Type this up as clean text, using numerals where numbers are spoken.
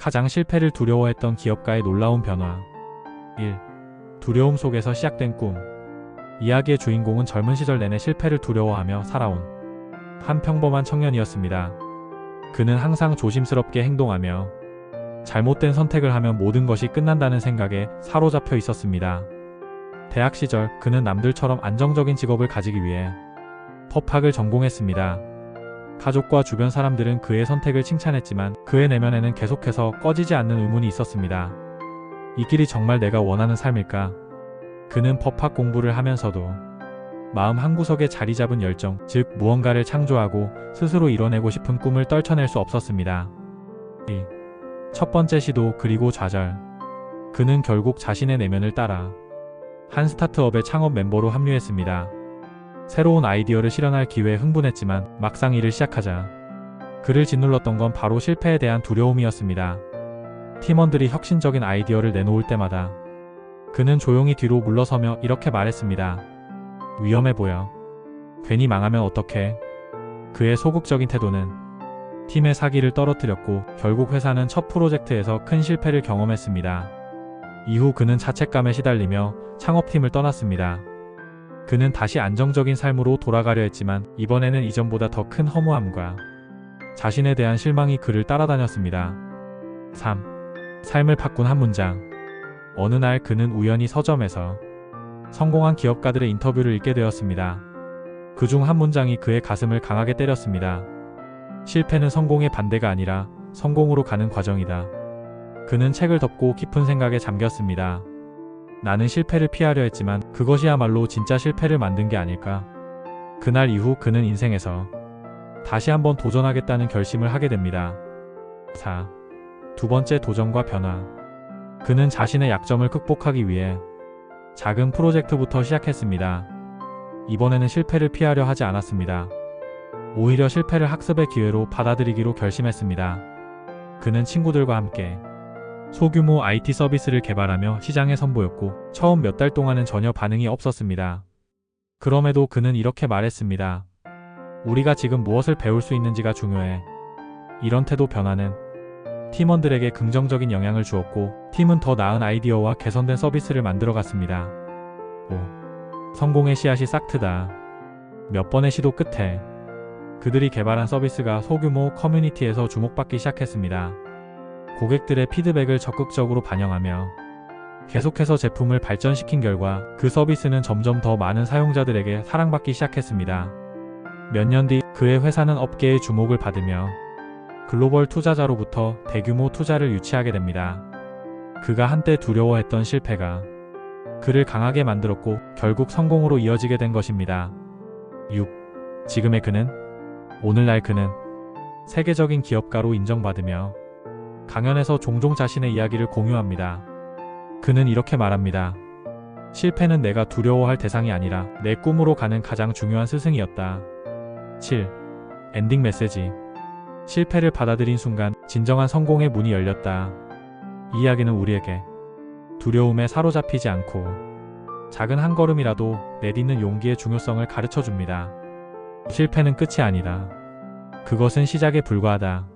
가장 실패를 두려워했던 기업가의 놀라운 변화. 1. 두려움 속에서 시작된 꿈. 이야기의 주인공은 젊은 시절 내내 실패를 두려워하며 살아온 한 평범한 청년이었습니다. 그는 항상 조심스럽게 행동하며 잘못된 선택을 하면 모든 것이 끝난다는 생각에 사로잡혀 있었습니다. 대학 시절 그는 남들처럼 안정적인 직업을 가지기 위해 법학을 전공했습니다. 가족과 주변 사람들은 그의 선택을 칭찬했지만 그의 내면에는 계속해서 꺼지지 않는 의문이 있었습니다. 이 길이 정말 내가 원하는 삶일까? 그는 법학 공부를 하면서도 마음 한구석에 자리 잡은 열정, 즉 무언가를 창조하고 스스로 이뤄내고 싶은 꿈을 떨쳐낼 수 없었습니다. 2. 첫 번째 시도 그리고 좌절. 그는 결국 자신의 내면을 따라 한 스타트업의 창업 멤버로 합류했습니다. 새로운 아이디어를 실현할 기회에 흥분했지만 막상 일을 시작하자 그를 짓눌렀던 건 바로 실패에 대한 두려움이었습니다. 팀원들이 혁신적인 아이디어를 내놓을 때마다 그는 조용히 뒤로 물러서며 이렇게 말했습니다. 위험해 보여. 괜히 망하면 어떡해. 그의 소극적인 태도는 팀의 사기를 떨어뜨렸고 결국 회사는 첫 프로젝트에서 큰 실패를 경험했습니다. 이후 그는 자책감에 시달리며 창업팀을 떠났습니다. 그는 다시 안정적인 삶으로 돌아가려 했지만 이번에는 이전보다 더 큰 허무함과 자신에 대한 실망이 그를 따라다녔습니다. 3. 삶을 바꾼 한 문장. 어느 날 그는 우연히 서점에서 성공한 기업가들의 인터뷰를 읽게 되었습니다. 그중 한 문장이 그의 가슴을 강하게 때렸습니다. 실패는 성공의 반대가 아니라 성공으로 가는 과정이다. 그는 책을 덮고 깊은 생각에 잠겼습니다. 나는 실패를 피하려 했지만 그것이야말로 진짜 실패를 만든 게 아닐까. 그날 이후 그는 인생에서 다시 한번 도전하겠다는 결심을 하게 됩니다. 4. 두 번째 도전과 변화. 그는 자신의 약점을 극복하기 위해 작은 프로젝트부터 시작했습니다. 이번에는 실패를 피하려 하지 않았습니다. 오히려 실패를 학습의 기회로 받아들이기로 결심했습니다. 그는 친구들과 함께 소규모 IT 서비스를 개발하며 시장에 선보였고 처음 몇 달 동안은 전혀 반응이 없었습니다. 그럼에도 그는 이렇게 말했습니다. 우리가 지금 무엇을 배울 수 있는지가 중요해. 이런 태도 변화는 팀원들에게 긍정적인 영향을 주었고 팀은 더 나은 아이디어와 개선된 서비스를 만들어갔습니다. 5. 성공의 씨앗이 싹 트다. 몇 번의 시도 끝에 그들이 개발한 서비스가 소규모 커뮤니티에서 주목받기 시작했습니다. 고객들의 피드백을 적극적으로 반영하며 계속해서 제품을 발전시킨 결과 그 서비스는 점점 더 많은 사용자들에게 사랑받기 시작했습니다. 몇 년 뒤 그의 회사는 업계의 주목을 받으며 글로벌 투자자로부터 대규모 투자를 유치하게 됩니다. 그가 한때 두려워했던 실패가 그를 강하게 만들었고 결국 성공으로 이어지게 된 것입니다. 6. 지금의 그는? 오늘날 그는 세계적인 기업가로 인정받으며 강연에서 종종 자신의 이야기를 공유합니다. 그는 이렇게 말합니다. 실패는 내가 두려워할 대상이 아니라 내 꿈으로 가는 가장 중요한 스승이었다. 7. 엔딩 메시지. 실패를 받아들인 순간 진정한 성공의 문이 열렸다. 이 이야기는 우리에게 두려움에 사로잡히지 않고 작은 한 걸음이라도 내딛는 용기의 중요성을 가르쳐 줍니다. 실패는 끝이 아니다. 그것은 시작에 불과하다.